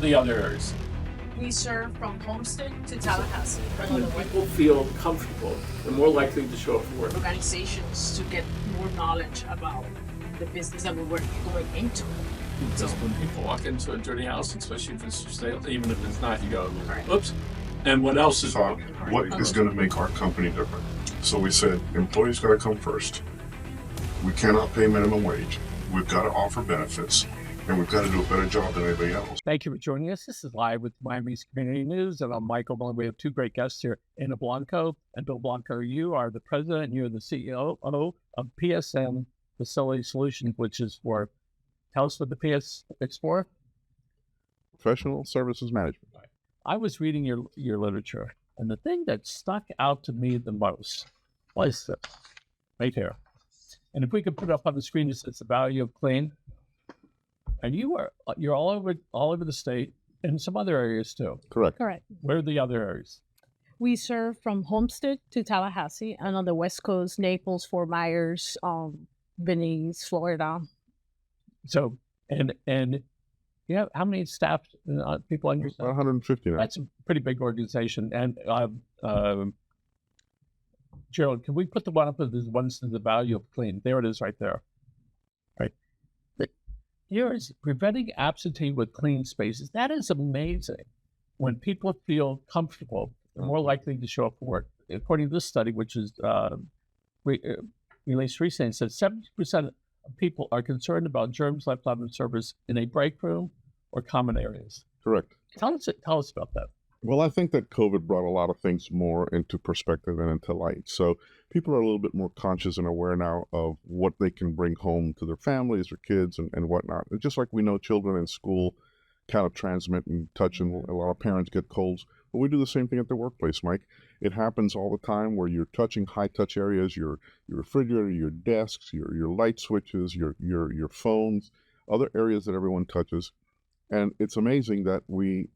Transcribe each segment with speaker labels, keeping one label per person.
Speaker 1: are the other areas?
Speaker 2: We serve from Homestead to Tallahassee.
Speaker 1: When people feel comfortable, they're more likely to show up for work.
Speaker 2: Organizations to get more knowledge about the business that we're going into.
Speaker 1: Just when people walk into a dirty house, especially if it's for sale, even if it's not, you go,
Speaker 2: Correct.
Speaker 1: oops. And what else is
Speaker 3: Thought, what is going to make our company different? So we said, employees got to come first. We cannot pay minimum wage. We've got to offer benefits, and we've got to do a better job than anybody else.
Speaker 4: Thank you for joining us. This is Live with Miami's Community News, and I'm Michael Blanco. We have two great guests here, Ana Blanco and Bill Blanco. You are the president, and you're the CEO of PSM Facility Solutions, which is for, tell us what the PS is for.
Speaker 5: Professional Services Management.
Speaker 4: I was reading your literature, and the thing that stuck out to me the most was this, right here. And if we could put it up on the screen, it says the value of clean. And you're all over the state and some other areas too.
Speaker 5: Correct.
Speaker 6: Correct.
Speaker 4: Where are the other areas?
Speaker 6: We serve from Homestead to Tallahassee, and on the West Coast, Naples, Fort Myers, Venice, Florida.
Speaker 4: So, and you have how many staff people on your staff?
Speaker 5: 150 now.
Speaker 4: That's a pretty big organization. And Gerald, can we put the one up with the ones to the value of clean? There it is right there. Right. Yours, preventing absentee with clean spaces. That is amazing. When people feel comfortable, they're more likely to show up for work. According to this study, which is released recently, it says 70% of people are concerned about germs left on the surface in a break room or common areas.
Speaker 5: Correct.
Speaker 4: Tell us about that.
Speaker 5: Well, I think that COVID brought a lot of things more into perspective and into light. So people are a little bit more conscious and aware now of what they can bring home to their families or kids and whatnot. It's just like we know children in school kind of transmit and touch, and a lot of parents get colds. But we do the same thing at the workplace, Mike. It happens all the time where you're touching high-touch areas, your refrigerator, your desks, your light switches, your phones, other areas that everyone touches. And it's amazing that we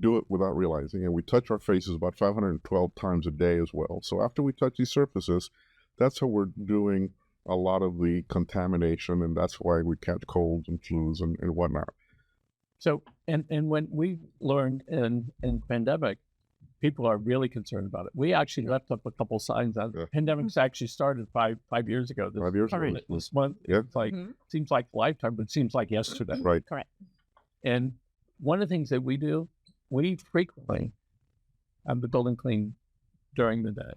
Speaker 5: do it without realizing, and we touch our faces about 512 times a day as well. So after we touch these surfaces, that's how we're doing a lot of the contamination, and that's why we catch colds and flus and whatnot.
Speaker 4: So, and when we learned in pandemic, people are really concerned about it. We actually left up a couple signs on pandemics actually started five years ago.
Speaker 5: 5 years ago.
Speaker 4: This month,
Speaker 5: Yeah.
Speaker 4: it's like, seems like a lifetime, but it seems like yesterday.
Speaker 5: Right.
Speaker 6: Correct.
Speaker 4: And one of the things that we do, we frequently have the building clean during the day,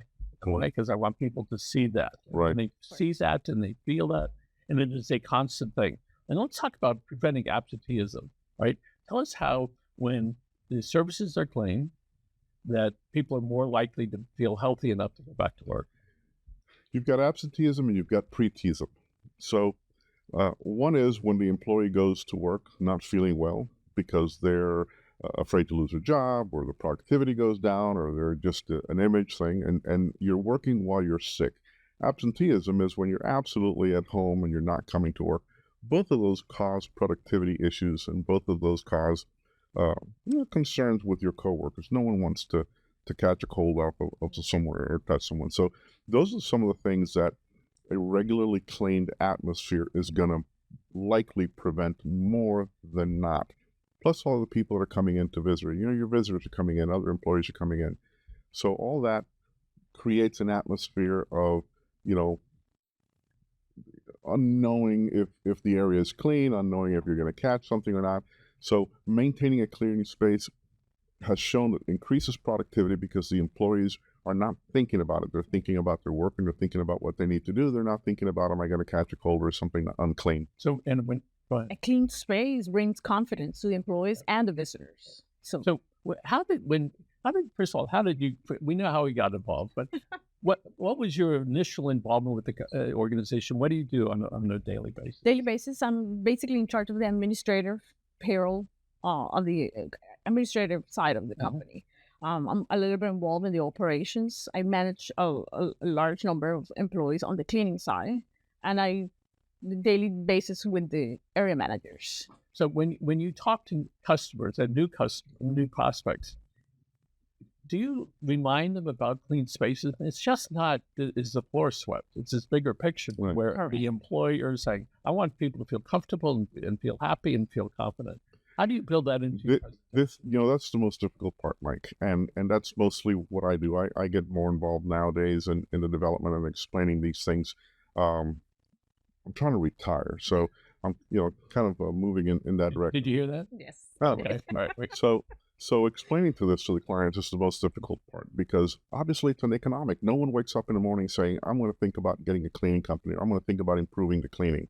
Speaker 4: because I want people to see that.
Speaker 5: Right.
Speaker 4: And they see that and they feel that, and it is a constant thing. And let's talk about preventing absenteeism, right? Tell us how, when the services are clean, that people are more likely to feel healthy enough to go back to work.
Speaker 5: You've got absenteeism and you've got preteeism. So one is when the employee goes to work not feeling well because they're afraid to lose their job, or the productivity goes down, or they're just an image thing, and you're working while you're sick. Absenteeism is when you're absolutely at home and you're not coming to work. Both of those cause productivity issues, and both of those cause concerns with your coworkers. No one wants to catch a cold off of somewhere or touch someone. So those are some of the things that a regularly cleaned atmosphere is going to likely prevent more than not. Plus all the people that are coming in to visit. Your visitors are coming in, other employees are coming in. So all that creates an atmosphere of, unknowing if the area is clean, unknowing if you're going to catch something or not. So maintaining a clearing space has shown that increases productivity because the employees are not thinking about it. They're thinking about their work and they're thinking about what they need to do. They're not thinking about, am I going to catch a cold or something unclean?
Speaker 4: So, and when, go ahead.
Speaker 6: A clean space brings confidence to the employees and the visitors. So first of all, how did you, we know how we got involved, but what was your initial involvement with the organization? What do you do on a daily basis? Daily basis, I'm basically in charge of the administrative payroll on the administrative side of the company. I'm a little bit involved in the operations. I manage a large number of employees on the cleaning side, and the daily basis with the area managers.
Speaker 4: So when you talk to customers and new prospects, do you remind them about clean spaces? It's just not, is the floor swept? It's this bigger picture where the employer is saying, I want people to feel comfortable and feel happy and feel confident.
Speaker 6: How do you build that into
Speaker 5: This, that's the most difficult part, Mike, and that's mostly what I do. I get more involved nowadays in the development and explaining these things. I'm trying to retire, so I'm kind of moving in that direction.
Speaker 6: Did you hear that?
Speaker 2: Yes.
Speaker 5: Oh,
Speaker 6: Okay. All right. Wait.
Speaker 5: So explaining to the clients is the most difficult part, because obviously it's an economic. No one wakes up in the morning saying, I'm going to think about getting a cleaning company, or I'm going to think about improving the cleaning.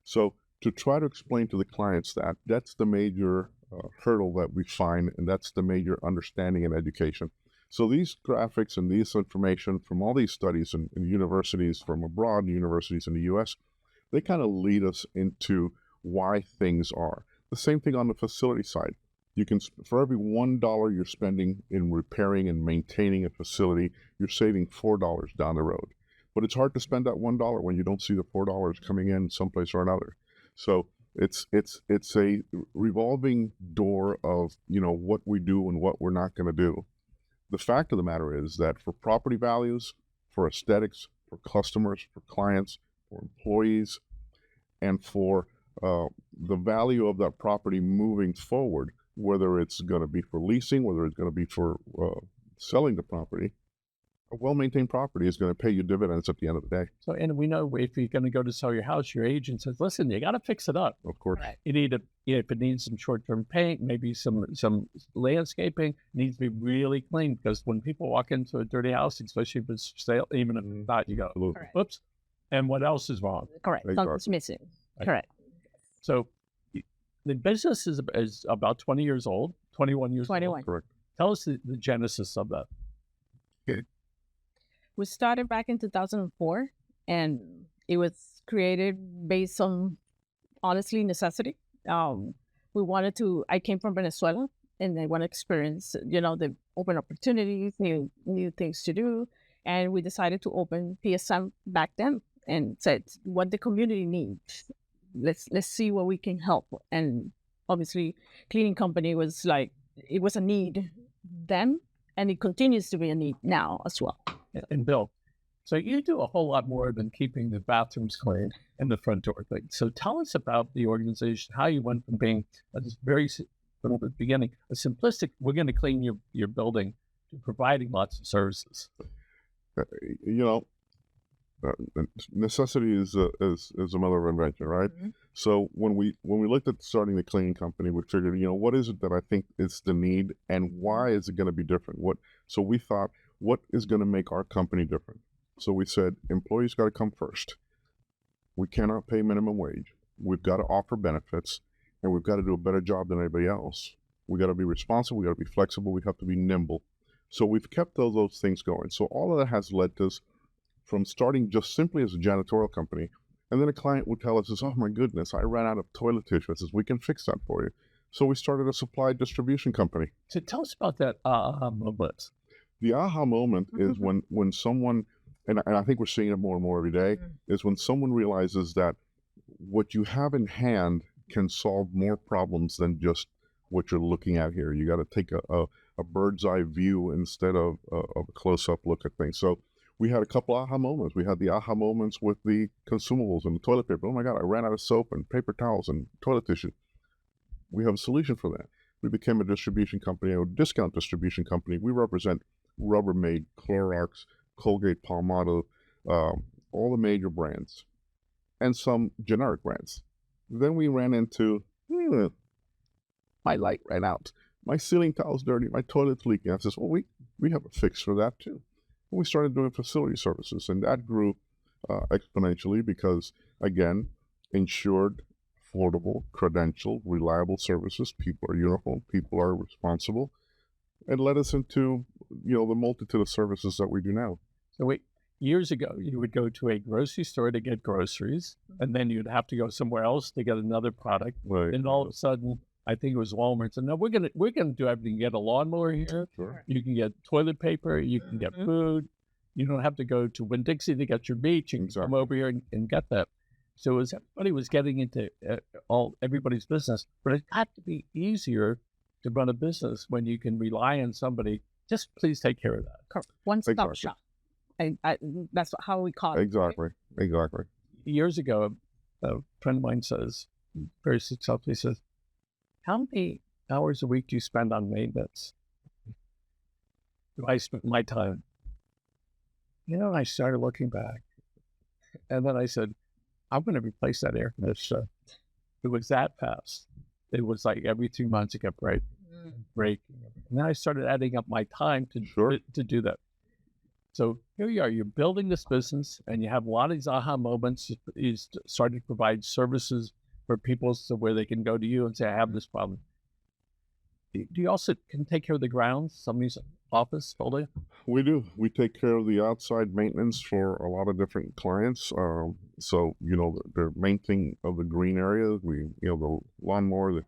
Speaker 5: So to try to explain to the clients that's the major hurdle that we find, and that's the major understanding and education. So these graphics and this information from all these studies in universities from abroad, universities in the U.S., they kind of lead us into why things are. The same thing on the facility side. You can, for every $1 you're spending in repairing and maintaining a facility, you're saving $4 down the road. But it's hard to spend that $1 when you don't see the $4 coming in someplace or another. So it's a revolving door of what we do and what we're not going to do. The fact of the matter is that for property values, for aesthetics, for customers, for clients, for employees, and for the value of that property moving forward, whether it's going to be for leasing, whether it's going to be for selling the property, a well-maintained property is going to pay you dividends at the end of the day.
Speaker 6: So, and we know if you're going to go to sell your house, your agent says, listen, you got to fix it up.
Speaker 5: Of course.
Speaker 2: Right.
Speaker 6: You need if it needs some short-term paint, maybe some landscaping, needs to be really clean, because when people walk into a dirty house, especially if it's for sale, even if it's not, you go,
Speaker 5: Absolutely.
Speaker 6: whoops. And what else is wrong?
Speaker 2: Correct.
Speaker 5: Exactly.
Speaker 2: Something's missing.
Speaker 6: Right.
Speaker 2: Correct.
Speaker 6: So the business is about 20 years old, 21 years
Speaker 2: 21.
Speaker 6: old.
Speaker 5: Correct.
Speaker 6: Tell us the genesis of that.
Speaker 2: We started back in 2004, and it was created based on, honestly, necessity. I came from Venezuela, and I want to experience, the open opportunities, new things to do. And we decided to open PSM back then, and said what the community needs. Let's see what we can help. And obviously, cleaning company was it was a need then, and it continues to be a need now as well.
Speaker 6: And Bill, so you do a whole lot more than keeping the bathrooms clean and the front door clean. So tell us about the organization, how you went from being from the beginning, a simplistic, we're going to clean your building, to providing lots of services.
Speaker 5: Necessity is a mother of invention, right?
Speaker 2: Mm-hmm.
Speaker 5: So when we looked at starting the cleaning company, we figured, what is it that I think is the need, and why is it going to be different? So we thought, what is going to make our company different? So we said, employees got to come first. We cannot pay minimum wage. We've got to offer benefits, and we've got to do a better job than anybody else. We got to be responsible. We got to be flexible. We have to be nimble. So we've kept those things going. So all of that has led to us from starting just simply as a janitorial company. And then a client would tell us, oh my goodness, I ran out of toilet tissue. I says, we can fix that for you. So we started a supply distribution company.
Speaker 6: So tell us about that moment.
Speaker 5: The aha moment is when someone, and I think we're seeing it more and more every day, is when someone realizes that what you have in hand can solve more problems than just what you're looking at here. You got to take a bird's eye view instead of a close-up look at things. So we had a couple aha moments. We had the aha moments with the consumables and the toilet paper. Oh my God, I ran out of soap and paper towels and toilet tissue. We have a solution for that. We became a distribution company, a discount distribution company. We represent Rubbermaid, Clorox, Colgate, Palmolive, all the major brands, and some generic brands. Then we ran into, my light ran out. My ceiling tile's dirty. My toilet's leaking. I says, well, we have a fix for that too. And we started doing facility services, and that grew exponentially because, again, insured, affordable, credentialed, reliable services. People are uniform. People are responsible. It led us into, the multitude of services that we do now.
Speaker 6: So years ago, you would go to a grocery store to get groceries, and then you'd have to go somewhere else to get another product.
Speaker 5: Right.
Speaker 6: And all of a sudden, I think it was Walmart said, no, we're gonna do everything. You get a lawnmower here.
Speaker 5: Sure.
Speaker 6: You can get toilet paper. You can get food. You don't have to go to Winn-Dixie to get your meat. You can come over here and get that. So everybody was getting into everybody's business, but it had to be easier to run a business when you can rely on somebody. Just please take care of that.
Speaker 2: Correct. One-stop shop. That's how we call it.
Speaker 5: Exactly.
Speaker 6: Years ago, a friend of mine says, very successfully says,
Speaker 4: how many hours a week do you spend on maintenance? Do I spend my time? I started looking back, and then I said, I'm going to replace that air conditioner. It was that fast. It was like every 2 months it kept breaking. And then I started adding up my time to do that. So here you are, you're building this business and you have a lot of these aha moments. You started to provide services for people so where they can go to you and say, I have this problem. Do you also can take care of the grounds, somebody's office, building?
Speaker 5: We do. We take care of the outside maintenance for a lot of different clients. So, the main thing of the green areas, the lawnmower, the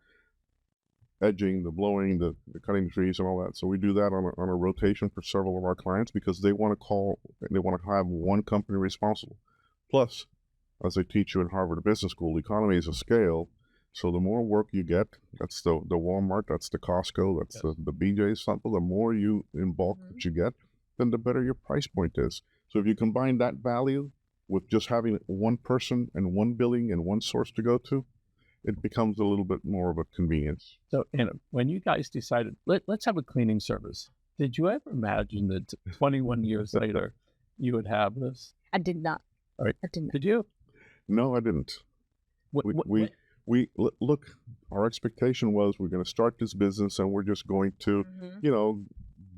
Speaker 5: edging, the blowing, the cutting the trees and all that. So we do that on a rotation for several of our clients because they want to have one company responsible. Plus, as they teach you in Harvard Business School, economies of scale. So the more work you get, that's the Walmart, that's the Costco, that's the BJ's, something, the more you in bulk that you get, then the better your price point is. So if you combine that value with just having one person and one billing and one source to go to, it becomes a little bit more of a convenience.
Speaker 4: So, when you guys decided, let's have a cleaning service, did you ever imagine that 21 years later you would have this?
Speaker 2: I did not.
Speaker 4: All right.
Speaker 2: I did not.
Speaker 4: Did you?
Speaker 5: No, I didn't. Look, our expectation was we're going to start this business and we're just going to,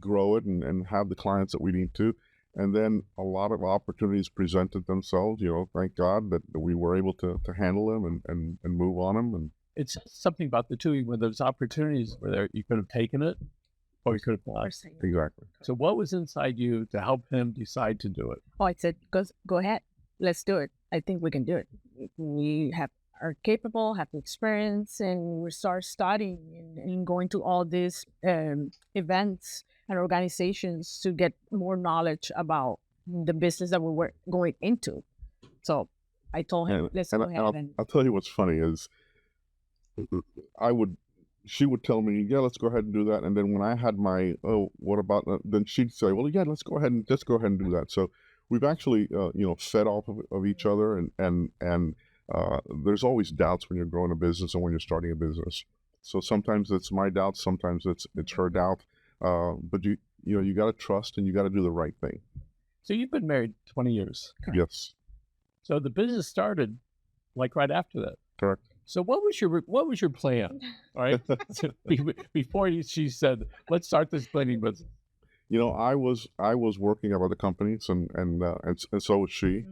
Speaker 5: grow it and have the clients that we need to. And then a lot of opportunities presented themselves, thank God that we were able to handle them and move on them. And
Speaker 4: it's something about the two, when those opportunities were there, you could have taken it or you could have not.
Speaker 5: Exactly.
Speaker 4: So what was inside you to help him decide to do it?
Speaker 2: Oh, I said, go ahead. Let's do it. I think we can do it. We are capable, have the experience, and we start studying and going to all these events and organizations to get more knowledge about the business that we were going into. So I told him, let's go ahead.
Speaker 5: I'll tell you what's funny is she would tell me, yeah, let's go ahead and do that. And then when I had my, what about, then she'd say, well, yeah, let's go ahead and do that. So we've actually, fed off of each other and there's always doubts when you're growing a business and when you're starting a business. So sometimes it's my doubt, sometimes it's her doubt. But you got to trust and you got to do the right thing.
Speaker 4: So you've been married 20 years.
Speaker 2: Correct.
Speaker 5: Yes.
Speaker 4: So the business started like right after that.
Speaker 5: Correct.
Speaker 4: So what was your plan? All right. Before she said, let's start this cleaning business.
Speaker 5: I was working at other companies and so was she.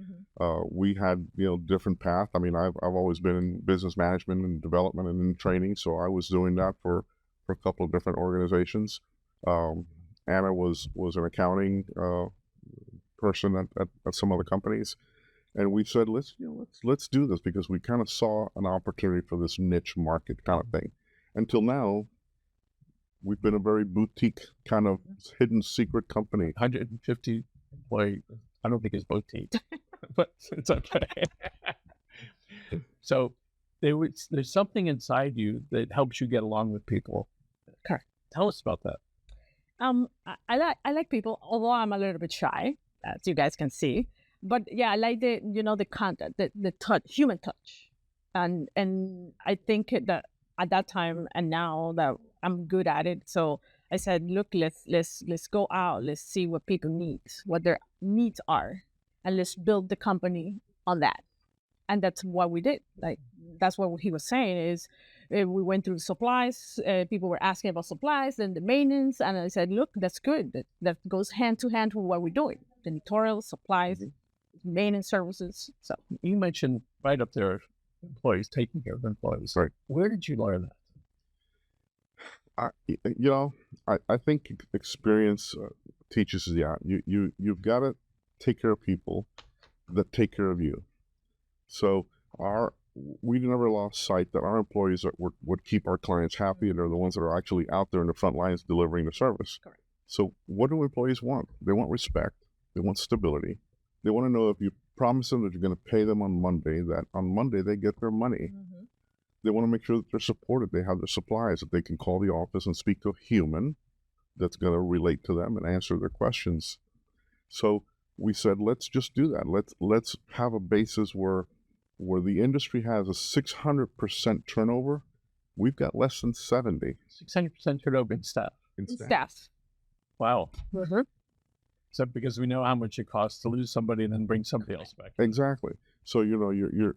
Speaker 5: We had, different path. I mean, I've always been in business management and development and in training. So I was doing that for a couple of different organizations. Anna was an accounting person at some other companies, and we said let's do this because we kind of saw an opportunity for this niche market kind of thing. Until now, we've been a very boutique kind of hidden secret company.
Speaker 4: 150 employees. I don't think it's boutique, but it's okay. So there's something inside you that helps you get along with people.
Speaker 2: Correct.
Speaker 4: Tell us about that.
Speaker 2: I like people, although I'm a little bit shy, as you guys can see. But yeah, I like the contact, the touch, human touch, and I think that at that time and now that I'm good at it. So I said, look, let's go out, let's see what people need, what their needs are, and let's build the company on that. And that's what we did. Like that's what he was saying is. We went through the supplies. People were asking about supplies and the maintenance. And I said, look, that's good. That goes hand to hand with what we're doing. The tutorials, supplies, maintenance services. So
Speaker 4: you mentioned right up there, employees, taking care of employees.
Speaker 5: Right.
Speaker 4: Where did you learn that?
Speaker 5: I think experience teaches you that. You've got to take care of people that take care of you. So we never lost sight that our employees would keep our clients happy, and they're the ones that are actually out there in the front lines delivering the service.
Speaker 2: Correct.
Speaker 5: So what do employees want? They want respect. They want stability. They want to know if you promise them that you're going to pay them on Monday, that on Monday they get their money.
Speaker 2: Mm-hmm.
Speaker 5: They want to make sure that they're supported. They have their supplies, that they can call the office and speak to a human that's going to relate to them and answer their questions. So we said, let's just do that. Let's have a basis where the industry has a 600% turnover, we've got less than 70
Speaker 4: 600% turnover in staff.
Speaker 2: Staff.
Speaker 4: Wow.
Speaker 2: Mm-hmm.
Speaker 4: So because we know how much it costs to lose somebody and then bring somebody else back.
Speaker 5: Exactly. So you're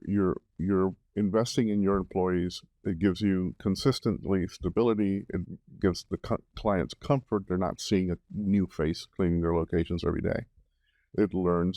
Speaker 5: investing in your employees. It gives you consistently stability. It gives the clients comfort. They're not seeing a new face cleaning their locations every day. They learn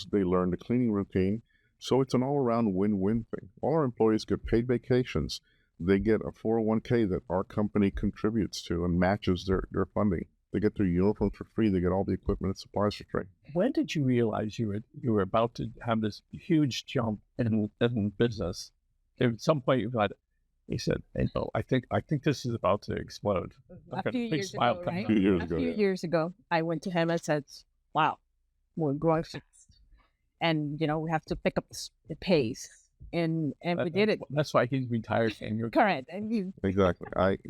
Speaker 5: the cleaning routine. So it's an all-around win-win thing. All our employees get paid vacations. They get a 401k that our company contributes to and matches their funding. They get their uniforms for free. They get all the equipment and supplies for free.
Speaker 4: When did you realize you were about to have this huge jump in business? At some point, you said, "Hey, no, I think this is about to explode."
Speaker 2: A few years ago, right?
Speaker 5: A few years
Speaker 2: A
Speaker 5: ago,
Speaker 2: few
Speaker 5: yeah.
Speaker 2: years ago, I went to him and said, "Wow, we're growing fast, and we have to pick up the pace." And we did it.
Speaker 4: That's why he's retired. And you're
Speaker 2: Correct. And you
Speaker 5: Exactly.
Speaker 2: correct.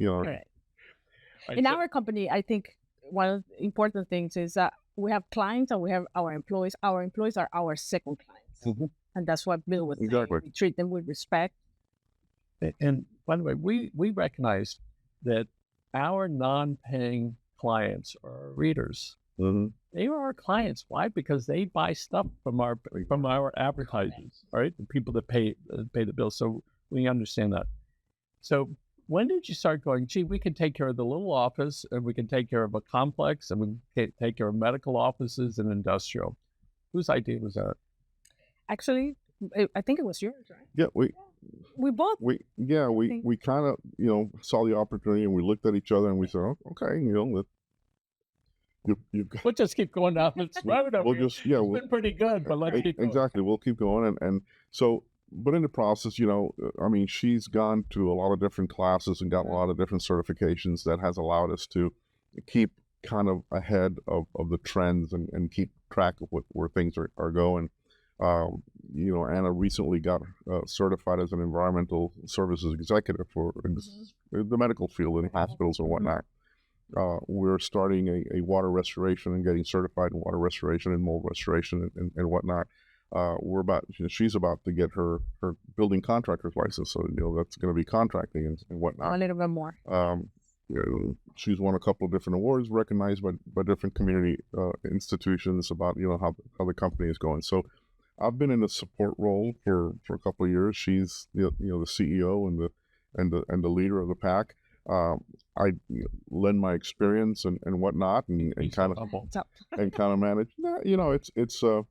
Speaker 2: In our company, I think one of the important things is that we have clients and we have our employees. Our employees are our second clients.
Speaker 5: Mhm.
Speaker 2: And that's what Bill was saying.
Speaker 5: Exactly.
Speaker 2: We treat them with respect.
Speaker 4: And by the way, we recognize that our non-paying clients are readers.
Speaker 5: Mhm.
Speaker 4: They are our clients. Why? Because they buy stuff from our advertisers, right? The people that pay the bill. So we understand that. So when did you start going, gee, we can take care of the little office and we can take care of a complex and we can take care of medical offices and industrial? Whose idea was that?
Speaker 2: Actually, I think it was yours, right?
Speaker 5: Yeah,
Speaker 2: We both.
Speaker 5: we kind of saw the opportunity and we looked at each other and we said, oh, okay, you've got.
Speaker 4: We'll just keep going down this road.
Speaker 5: We'll just
Speaker 4: It's been pretty good, but let's keep going.
Speaker 5: Exactly. We'll keep going. And so, but in the process, she's gone to a lot of different classes and gotten a lot of different certifications that has allowed us to keep kind of ahead of the trends and keep track of where things are going. Anna recently got certified as an environmental services executive for the medical field in hospitals and whatnot. We're starting a water restoration and getting certified in water restoration and mold restoration and whatnot. She's about to get her building contractor's license, so that's going to be contracting and whatnot.
Speaker 2: A little bit more.
Speaker 5: She's won a couple of different awards recognized by different community institutions about how the company is going. So I've been in a support role for a couple of years. She's the CEO and the leader of the pack. I lend my experience and whatnot and kind of manage. It's a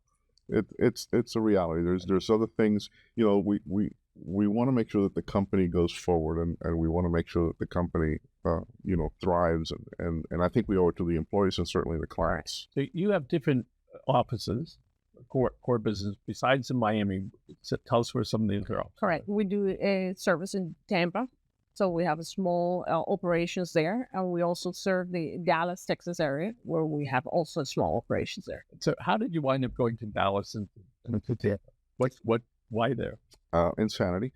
Speaker 5: reality. There's other things. We want to make sure that the company goes forward and we want to make sure that the company thrives and I think we owe it to the employees and certainly the clients.
Speaker 4: So you have different offices, core business besides in Miami. So tell us where some of these are.
Speaker 2: Correct. We do a service in Tampa. So we have a small operations there, and we also serve the Dallas, Texas area, where we have also small operations there.
Speaker 4: So how did you wind up going to Dallas and to Tampa? Why there?
Speaker 5: Insanity.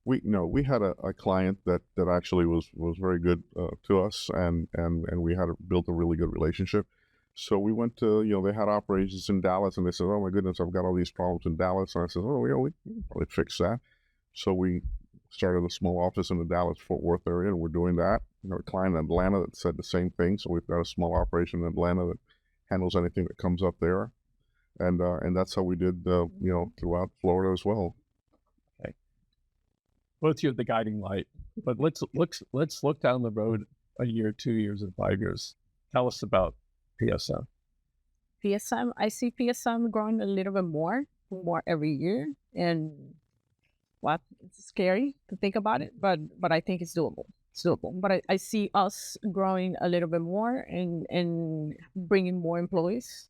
Speaker 5: We had a client that actually was very good to us, and we had built a really good relationship. So we went to, they had operations in Dallas, and they said, oh my goodness, I've got all these problems in Dallas. And I said, oh, we can probably fix that. So we started a small office in the Dallas-Fort Worth area, and we're doing that. A client in Atlanta that said the same thing. So we've got a small operation in Atlanta that handles anything that comes up there. And that's how we did, throughout Florida as well.
Speaker 4: Okay. Both you have the guiding light, but let's look down the road a year, 2 years, and 5 years. Tell us about PSM.
Speaker 2: PSM, I see PSM growing a little bit more every year, and it's scary to think about it, but I think it's doable. It's doable. But I see us growing a little bit more and bringing more employees.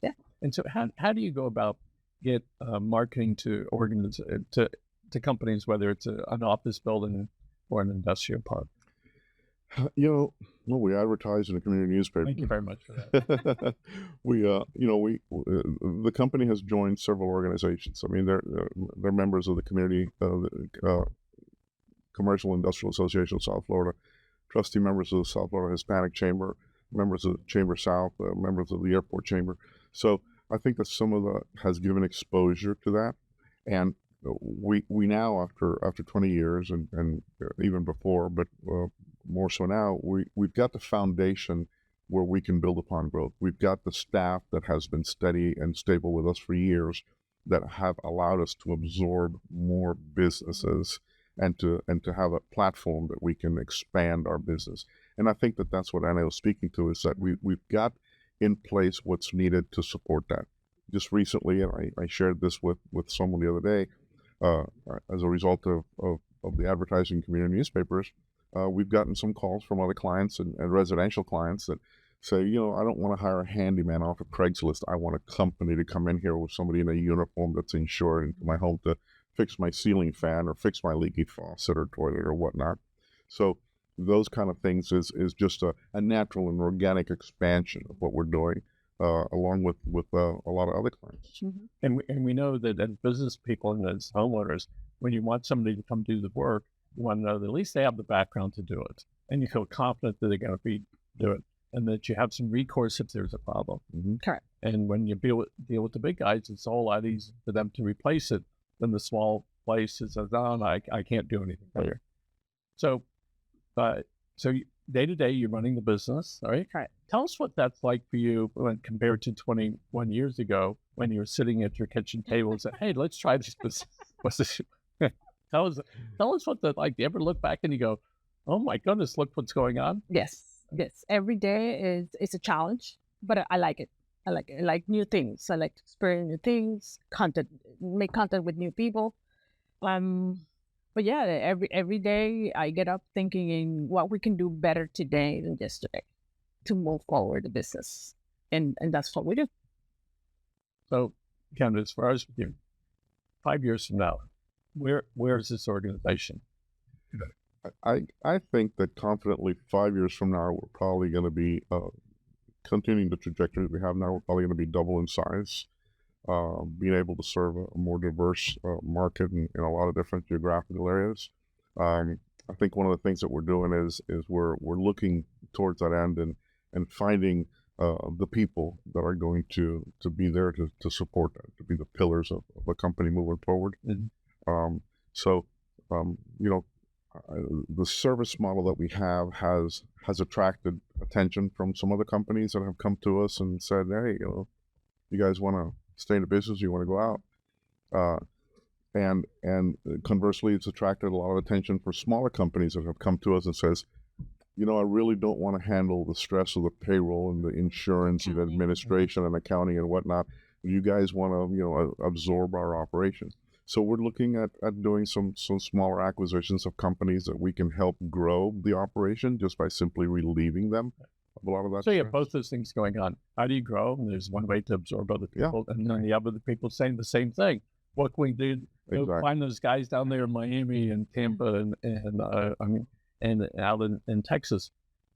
Speaker 2: Yeah.
Speaker 4: And so how do you go about get marketing to to companies, whether it's an office building or an industrial park?
Speaker 5: We advertise in a community newspaper.
Speaker 4: Thank you very much for that.
Speaker 5: The company has joined several organizations. I mean, they're members of the community, Commercial Industrial Association of South Florida, trustee members of the South Florida Hispanic Chamber, members of Chamber South, members of the Airport Chamber. So I think that some of that has given exposure to that. And we now, after 20 years and even before, but more so now, we've got the foundation where we can build upon growth. We've got the staff that has been steady and stable with us for years that have allowed us to absorb more businesses and to have a platform that we can expand our business. And I think that that's what Anna was speaking to, is that we've got in place what's needed to support that. Just recently, and I shared this with someone the other day, as a result of the advertising community newspapers, we've gotten some calls from other clients and residential clients that say, I don't want to hire a handyman off of Craigslist. I want a company to come in here with somebody in a uniform that's insured into my home to fix my ceiling fan or fix my leaky faucet or toilet or whatnot. So those kind of things is just a natural and organic expansion of what we're doing, along with a lot of other clients.
Speaker 6: Mm-hmm. And we know that as business people and as homeowners, when you want somebody to come do the work, you want to know that at least they have the background to do it, and you feel confident that they're going to do it, and that you have some recourse if there's a problem.
Speaker 5: Mm-hmm.
Speaker 2: Correct.
Speaker 6: And when you deal with the big guys, it's a whole lot easier for them to replace it than the small place that says, "No, I can't do anything for you." So day to day, you're running the business, all right?
Speaker 2: Correct.
Speaker 6: Tell us what that's like for you when compared to 21 years ago when you were sitting at your kitchen table and said, "Hey, let's try this business." What's this? Tell us what that's like. Do you ever look back and you go, "Oh my goodness, look what's going on"?
Speaker 2: Yes. Every day is a challenge, but I like it. I like new things. I like to experience new things, make content with new people. But yeah, every day I get up thinking in what we can do better today than yesterday to move forward the business, and that's what we do.
Speaker 6: So, Ken, as far as with you, 5 years from now, where is this organization?
Speaker 5: I think that confidently 5 years from now, we're probably going to be continuing the trajectory that we have now. We're probably going to be double in size, being able to serve a more diverse market in a lot of different geographical areas. I think one of the things that we're doing is we're looking towards that end and finding the people that are going to be there to support that, to be the pillars of a company moving forward.
Speaker 6: Mm-hmm.
Speaker 5: The service model that we have has attracted attention from some other companies that have come to us and said, "Hey, you guys want to stay in the business? You want to go out?" And conversely, it's attracted a lot of attention for smaller companies that have come to us and says, "I really don't want to handle the stress of the payroll and the insurance and the administration and accounting and whatnot. You guys want to, absorb our operation." So we're looking at doing some smaller acquisitions of companies that we can help grow the operation just by simply relieving them of a lot of that.
Speaker 6: So you have both those things going on. How do you grow? And there's one way to absorb other people, and then you have other people saying the same thing. What can we do?
Speaker 5: Exactly.
Speaker 6: Find those guys down there in Miami and Tampa and out in Texas.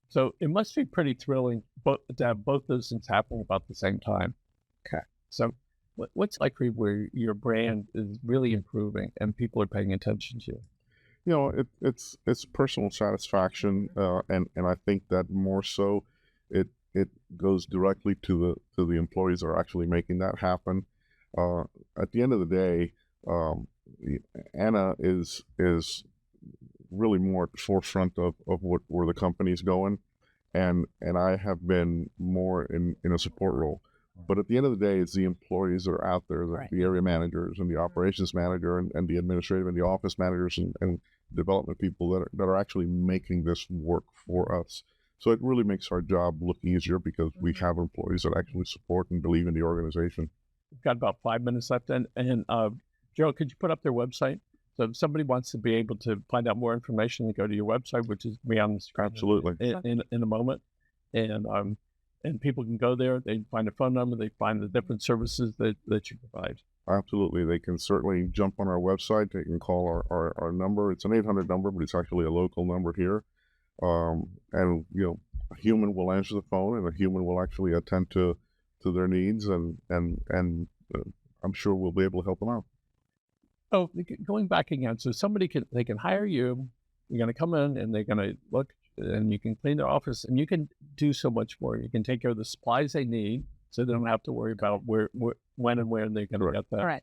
Speaker 6: So it must be pretty thrilling to have both those things happening about the same time.
Speaker 2: Okay.
Speaker 6: So what's likely where your brand is really improving and people are paying attention to you?
Speaker 5: It's personal satisfaction, and I think that more so it goes directly to the employees that are actually making that happen. At the end of the day, Anna is really more at the forefront of where the company's going, and I have been more in a support role. But at the end of the day, it's the employees that are out there, the area managers and the operations manager and the administrative and the office managers and development people that are actually making this work for us. So it really makes our job look easier because we have employees that actually support and believe in the organization.
Speaker 6: We've got about 5 minutes left. And Gerald, could you put up their website? So if somebody wants to be able to find out more information, they go to your website, which is me on the screen.
Speaker 5: Absolutely.
Speaker 6: In a moment. And people can go there, they find a phone number, they find the different services that you provide.
Speaker 5: Absolutely. They can certainly jump on our website. They can call our number. It's an 800 number, but it's actually a local number here. And, a human will answer the phone and a human will actually attend to their needs and I'm sure we'll be able to help them out.
Speaker 6: Oh, going back again, so they can hire you, you're going to come in and they're going to look and you can clean their office and you can do so much more. You can take care of the supplies they need so they don't have to worry about when and where they're going to get that.
Speaker 2: All right.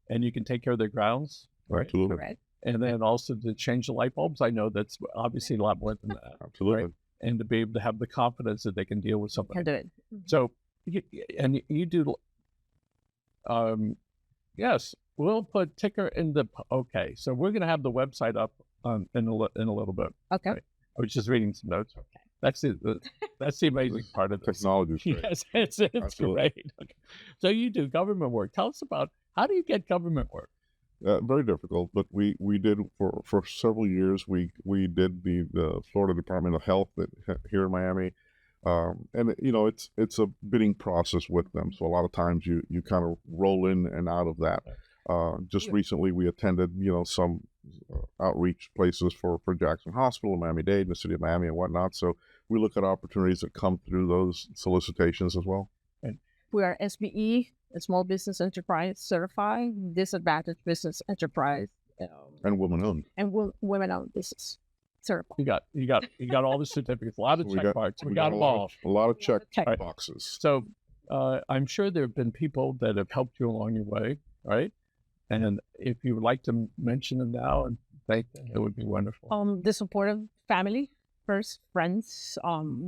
Speaker 6: and you can take care of their grounds, right?
Speaker 5: Absolutely.
Speaker 2: Correct.
Speaker 6: And then also to change the light bulbs. I know that's obviously a lot more than that.
Speaker 5: Absolutely.
Speaker 6: Right? And to be able to have the confidence that they can deal with something.
Speaker 2: Can do it.
Speaker 6: So, you do, yes, we'll put ticker in the, okay. So we're going to have the website up in a little bit.
Speaker 2: Okay.
Speaker 6: Right. I was just reading some notes. That's that's the amazing part of this.
Speaker 5: Technology is great.
Speaker 6: Yes, it's
Speaker 5: Absolutely.
Speaker 6: great. Okay. So you do government work. Tell us about, how do you get government work?
Speaker 5: Very difficult, but we did for several years. We did the Florida Department of Health here in Miami, and it's a bidding process with them. So a lot of times you kind of roll in and out of that. Just recently we attended some outreach places for Jackson Hospital, Miami-Dade, and the city of Miami and whatnot. So we look at opportunities that come through those solicitations as well.
Speaker 2: We are SBE, a Small Business Enterprise certified, disadvantaged business enterprise,
Speaker 5: And woman-owned.
Speaker 2: and women-owned business certified.
Speaker 6: You got all the certificates, a lot of
Speaker 5: We
Speaker 6: check
Speaker 5: got-
Speaker 6: marks. We got them all.
Speaker 5: A lot of check
Speaker 2: Check.
Speaker 5: boxes.
Speaker 6: So I'm sure there have been people that have helped you along your way, right? And if you would like to mention them now and thank them, it would be wonderful.
Speaker 2: The supportive family first, friends,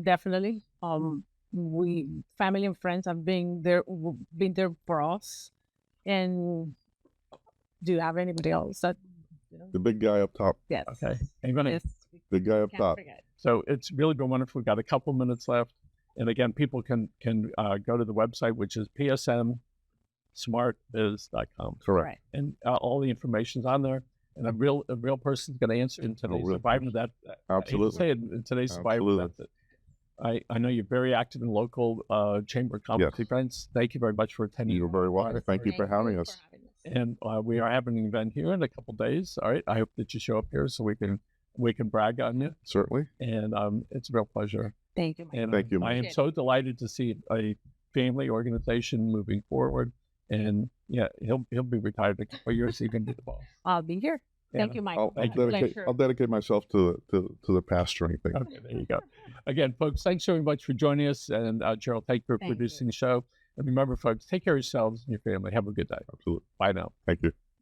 Speaker 2: definitely. We family and friends have been there for us. And do you have anybody else that
Speaker 5: The big guy up top.
Speaker 2: yes?
Speaker 6: Okay. I'm gonna.
Speaker 2: Yes,
Speaker 5: Big guy up
Speaker 2: can't
Speaker 5: top.
Speaker 2: forget.
Speaker 6: So it's really been wonderful. We've got a couple minutes left, and again, people can go to the website, which is psmsmartbiz.com,
Speaker 5: Correct.
Speaker 2: Right.
Speaker 6: and all the information's on there. And a real person's going to answer in today's
Speaker 5: real
Speaker 6: survivor. That
Speaker 5: Absolutely.
Speaker 6: I hate to say it, in today's survivor.
Speaker 5: Absolutely.
Speaker 6: That's it. I know you're very active in local chamber conference
Speaker 5: Yes.
Speaker 6: events. Thank you very much for attending.
Speaker 5: You're very welcome. Thank you for having us.
Speaker 6: And we are having an event here in a couple days. All right. I hope that you show up here so we can brag on you.
Speaker 5: Certainly.
Speaker 6: And it's a real pleasure.
Speaker 2: Thank you. Mike.
Speaker 6: And
Speaker 5: Thank you,
Speaker 6: I am
Speaker 2: Mike.
Speaker 6: so delighted to see a family organization moving forward. And yeah, he'll be retired in a couple of years. So he can be the boss.
Speaker 2: I'll be here. Thank
Speaker 6: Yeah.
Speaker 2: you, Mike.
Speaker 5: I'll dedicate myself to the pastoring thing.
Speaker 6: Okay, there you go. Again, folks, thanks so much for joining us. And Gerald, thank you for
Speaker 2: Thank you.
Speaker 6: producing the show. And remember, folks, take care of yourselves and your family. Have a good day.
Speaker 5: Absolutely.
Speaker 6: Bye now.
Speaker 5: Thank you.